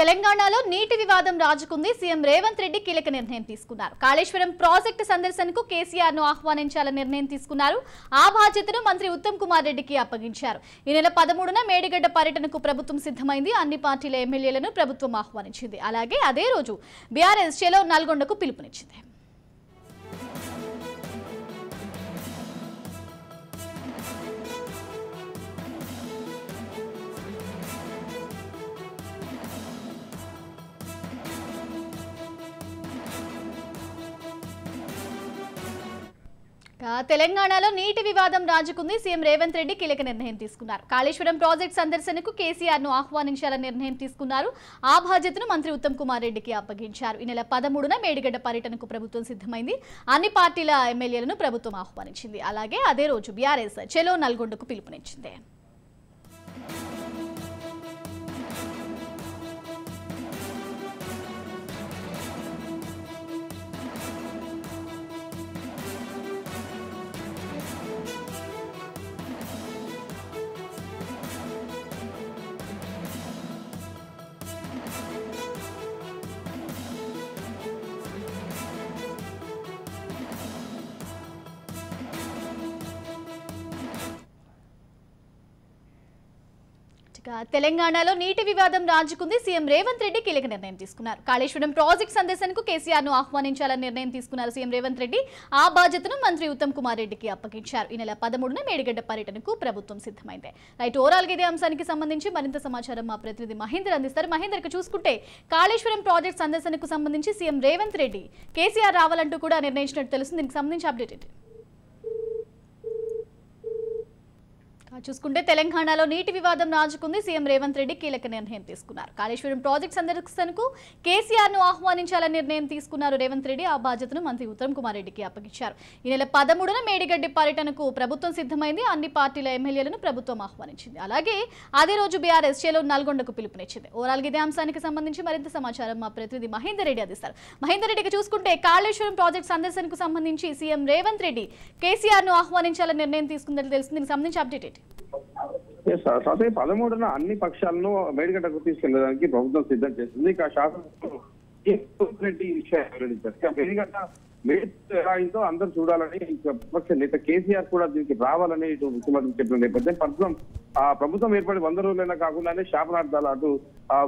తెలంగాణలో నీటి వివాదం రాజుకుంది. సీఎం రేవంత్ రెడ్డి కీలక నిర్ణయం తీసుకున్నారు. కాళేశ్వరం ప్రాజెక్టు సందర్శనకు కేసీఆర్ ను ఆహ్వానించాలని నిర్ణయం తీసుకున్నారు. ఆ బాధ్యతను మంత్రి ఉత్తమ్ కుమార్ రెడ్డికి అప్పగించారు. ఈ నెల 13న మేడిగడ్డ పర్యటనకు ప్రభుత్వం సిద్ధమైంది. అన్ని పార్టీల ఎమ్మెల్యేలను ప్రభుత్వం ఆహ్వానించింది. అలాగే అదే రోజు బీఆర్ఎస్ చెలో నల్గొండకు పిలుపునిచ్చింది. తెలంగాణలో నీటి వివాదం రాజుకుంది. సీఎం రేవంత్ రెడ్డి కీలక నిర్ణయం తీసుకున్నారు. కాళేశ్వరం ప్రాజెక్టు సందర్శనకు కేసీఆర్ ను ఆహ్వానించాలని నిర్ణయం తీసుకున్నారు. ఆ బాధ్యతను మంత్రి ఉత్తమ్ కుమార్ రెడ్డికి అప్పగించారు. ఈ నెల 13న మేడిగడ్డ పర్యటనకు ప్రభుత్వం సిద్ధమైంది. అన్ని పార్టీల ఎమ్మెల్యేలను ప్రభుత్వం ఆహ్వానించింది. అలాగే అదే రోజు బీఆర్ఎస్ చెలో నల్గొండకు పిలుపునిచ్చింది. తెలంగాణలో నీటి వివాదం రాజుకుంది. సీఎం రేవంత్ రెడ్డి కీలక నిర్ణయం తీసుకున్నారు. కాళేశ్వరం ప్రాజెక్టు సందర్శనకు కేసీఆర్ ను ఆహ్వానించాలని నిర్ణయం తీసుకున్నారు సీఎం రేవంత్ రెడ్డి. ఆ బాధ్యతను మంత్రి ఉత్తమ్ కుమార్ రెడ్డికి అప్పగించారు. ఈ నెల 13న మేడిగడ్డ పర్యటనకు ప్రభుత్వం సిద్ధమైంది. రైట్, ఓవరాల్ గా ఇదే అంశానికి సంబంధించి మరింత సమాచారం మా ప్రతినిధి మహేందర్ అందిస్తారు. మహేందర్, చూసుకుంటే కాళేశ్వరం ప్రాజెక్టు సందర్శనకు సంబంధించి సీఎం రేవంత్ రెడ్డి కేసీఆర్ రావాలంటూ కూడా నిర్ణయించినట్టు తెలుస్తుంది. దీనికి సంబంధించి అప్డేట్ ఏంటి? చూసుకుంటే తెలంగాణలో నీటి వివాదం రాజుకుంది. సీఎం రేవంత్ రెడ్డి కీలక నిర్ణయం తీసుకున్నారు. కాళేశ్వరం ప్రాజెక్టు సందర్శనకు కేసీఆర్ ను ఆహ్వానించాలని నిర్ణయం తీసుకున్నారు రేవంత్ రెడ్డి. ఆ బాధ్యతను మంత్రి ఉత్తమ్ కుమార్ రెడ్డికి అప్పగించారు. ఈ నెల 13న మేడిగడ్డ పర్యటనకు ప్రభుత్వం సిద్ధమైంది. అన్ని పార్టీల ఎమ్మెల్యేలను ప్రభుత్వం ఆహ్వానించింది. అలాగే అదే రోజు బీఆర్ఎస్ చెలో నల్గొండకు పిలుపునిచ్చింది. ఓవరాల్ ఇదే అంశానికి సంబంధించి మరింత సమాచారం మా ప్రతినిధి మహేందర్ రెడ్డి అందిస్తారు. మహేందర్ రెడ్డికి చూసుకుంటే కాళేశ్వరం ప్రాజెక్టు సందర్శనకు సంబంధించి సీఎం రేవంత్ రెడ్డి కేసీఆర్ ను ఆహ్వానించాలని నిర్ణయం తీసుకున్నట్లు తెలుస్తుంది. దీనికి సంబంధించి అప్డేట్ ఏంటి? 13న అన్ని పక్షాలను మేడిగడ్డకు తీసుకెళ్లడానికి ప్రభుత్వం సిద్ధం చేస్తుంది. ఇక శాసనసభలో రెడ్డి మేడిగడ్డ ఎలా అయిందో అందరూ చూడాలని విపక్ష నేత కేసీఆర్ కూడా దీనికి రావాలని ఇటు ముఖ్యమంత్రి చెప్పిన నేపథ్యం ప్రభుత్వం ఏర్పడి 100 రోజులైనా కాకుండానే శాపనార్థాలు అటు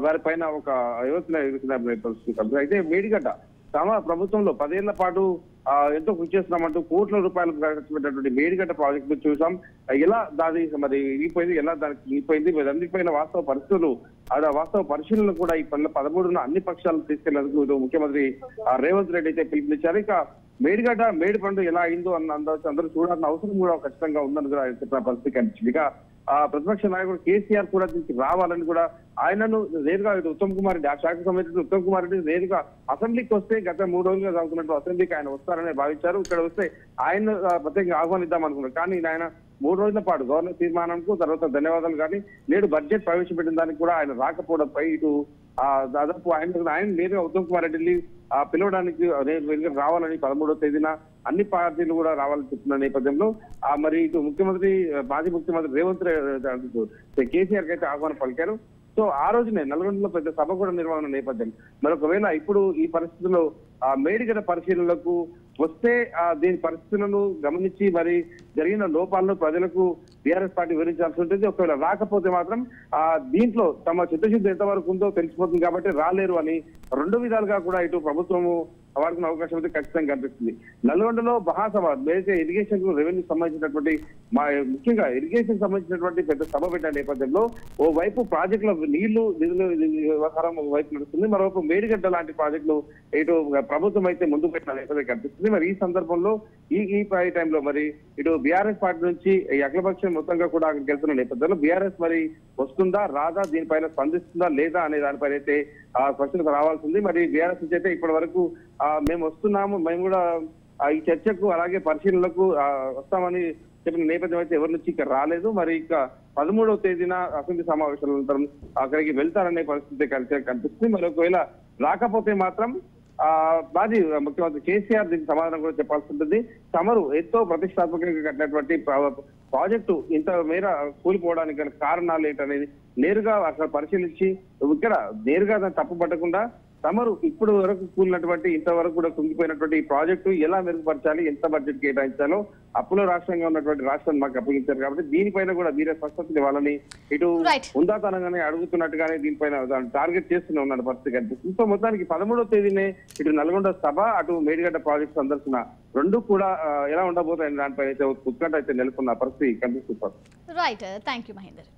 వారి పైన ఒక యోచన. అయితే మేడిగడ్డ తమ ప్రభుత్వంలో 10 ఏళ్ల పాటు ఎంతో కృషి చేస్తున్నామంటూ కోట్ల రూపాయలు ఖర్చు పెట్టినటువంటి మేడిగడ్డ ప్రాజెక్టు చూసాం. ఎలా దాని మరి ఇరిగిపోయింది, ఎలా దానికి ఇరిగిపోయింది, దానిపైన వాస్తవ పరిస్థితులు వాస్తవ పరిశీలనలు కూడా ఈ 13న అన్ని పక్షాలను తీసుకెళ్లేందుకు ముఖ్యమంత్రి రేవంత్ రెడ్డి అయితే పిలుపునిచ్చారు. ఇక మేడి పండు ఎలా అయిందో అందరూ చూడాల్సిన అవసరం కూడా ఖచ్చితంగా ఉందని కూడా చెప్పిన పరిస్థితి కనిపించింది. ఇక ప్రతిపక్ష నాయకుడు కేసీఆర్ కూడా దీనికి రావాలని కూడా ఆయనను నేరుగా ఉత్తమ్ కుమార్ రెడ్డి, ఆ శాఖకు సంబంధించిన ఉత్తమ్ కుమార్ రెడ్డి నేరుగా అసెంబ్లీకి వస్తే గత 3 రోజులుగా సాగుతున్నట్టు అసెంబ్లీకి ఆయన వస్తారని భావించారు. ఇక్కడ వస్తే ఆయన ప్రత్యేకంగా ఆహ్వానిద్దాం అనుకున్నారు. కానీ ఆయన 3 రోజుల పాటు గవర్నర్ తీర్మానంకు తర్వాత ధన్యవాదాలు కానీ నేడు బడ్జెట్ ప్రవేశపెట్టిన దానికి కూడా ఆయన రాకపోవడంపై ఇటు దాదాపు ఆయన నేరుగా ఉత్తమ్ కుమార్ రెడ్డిని పిలవడానికి రావాలని 13వ తేదీన అన్ని పార్టీలు కూడా రావాలని చెప్తున్న నేపథ్యంలో మరి ఇటు మాజీ ముఖ్యమంత్రి రేవంత్ రెడ్డి కేసీఆర్ కి అయితే ఆహ్వానం పలికారు. సో ఆ రోజునే నల్గొండలో పెద్ద సభ కూడా నిర్వహణ నేపథ్యం. మరొకవేళ ఇప్పుడు ఈ పరిస్థితుల్లో మేడిగడ్డ పరిశీలనలకు వస్తే దీని పరిస్థితులను గమనించి మరి జరిగిన లోపాలను ప్రజలకు బీఆర్ఎస్ పార్టీ వివరించాల్సి ఉంటుంది. ఒకవేళ రాకపోతే మాత్రం దీంట్లో తమ చిత్తశుద్ధి ఎంతవరకు ఉందో తెలిసిపోతుంది కాబట్టి రాలేరు అని 2 విధాలుగా కూడా ఇటు ప్రభుత్వము వాడుకునే అవకాశం అయితే ఖచ్చితంగా కనిపిస్తుంది. నల్గొండలో మహాసభ ఏదైతే ఇరిగేషన్ కు రెవెన్యూ సంబంధించినటువంటి ముఖ్యంగా ఇరిగేషన్ సంబంధించినటువంటి పెద్ద సభ పెట్టిన నేపథ్యంలో ఓ వైపు ప్రాజెక్టుల నిధుల వ్యవహారం వైపు నడుస్తుంది, మరోవైపు మేడిగడ్డ లాంటి ప్రాజెక్టులు ఇటు ప్రభుత్వం అయితే ముందు పెట్టిన నేపథ్యం కనిపిస్తుంది. మరి ఈ సందర్భంలో ఈ టైంలో మరి ఇటు బీఆర్ఎస్ పార్టీ నుంచి ఈ అఖిలపక్షం మొత్తంగా కూడా అక్కడికి వెళ్తున్న నేపథ్యంలో బీఆర్ఎస్ మరి వస్తుందా రాదా, దీనిపైన స్పందిస్తుందా లేదా అనే దానిపైన అయితే క్వశ్చన్ రావాల్సింది. మరి బీఆర్ఎస్ నుంచి అయితే ఇప్పటి వరకు మేము వస్తున్నాము, మేము కూడా ఈ చర్చకు అలాగే పరిశీలనలకు వస్తామని చెప్పిన నేపథ్యం అయితే ఎవరి నుంచి ఇక్కడ రాలేదు. మరి ఇక 13వ తేదీన అసెంబ్లీ సమావేశాల అనంతరం అక్కడికి వెళ్తారనే పరిస్థితి కనిపిస్తుంది. మరి ఒకవేళ రాకపోతే మాత్రం మాజీ ముఖ్యమంత్రి కేసీఆర్ దీనికి సమాధానం కూడా చెప్పాల్సి ఉంటుంది. తమరు ఎంతో ప్రతిష్టాత్మకంగా కట్టినటువంటి ప్రాజెక్టు ఇంత మేర కూలిపోవడానికి గల కారణాలు ఏంటనేది నేరుగా అక్కడ పరిశీలించి ఇక్కడ నేరుగా దాన్ని తప్పు పట్టకుండా తమరు ఇప్పుడు వరకు కూలినటువంటి ఇంతవరకు కూడా కుంగిపోయినటువంటి ఈ ప్రాజెక్టు ఎలా మెరుగుపరచాలి, ఎంత బడ్జెట్ కేటాయించాలో అప్పులో రాష్ట్రంగా ఉన్నటువంటి రాష్ట్రాన్ని మాకు అప్పగించారు కాబట్టి దీనిపైన కూడా మీరే స్పష్టత ఇవ్వాలని ఇటు ఉందాతనంగానే అడుగుతున్నట్టుగానే దీనిపైన టార్గెట్ చేస్తూనే ఉన్న పరిస్థితి కనిపిస్తుంది. సో మొత్తానికి 13వ తేదీనే ఇటు నల్గొండ సభ అటు మేడిగడ్డ ప్రాజెక్ట్ సందర్శన రెండు కూడా ఎలా ఉండబోతాయని దానిపైన అయితే ఉత్కంఠ అయితే నెలకొన్న పరిస్థితి కనిపిస్తుంది. Right, thank you Mahender.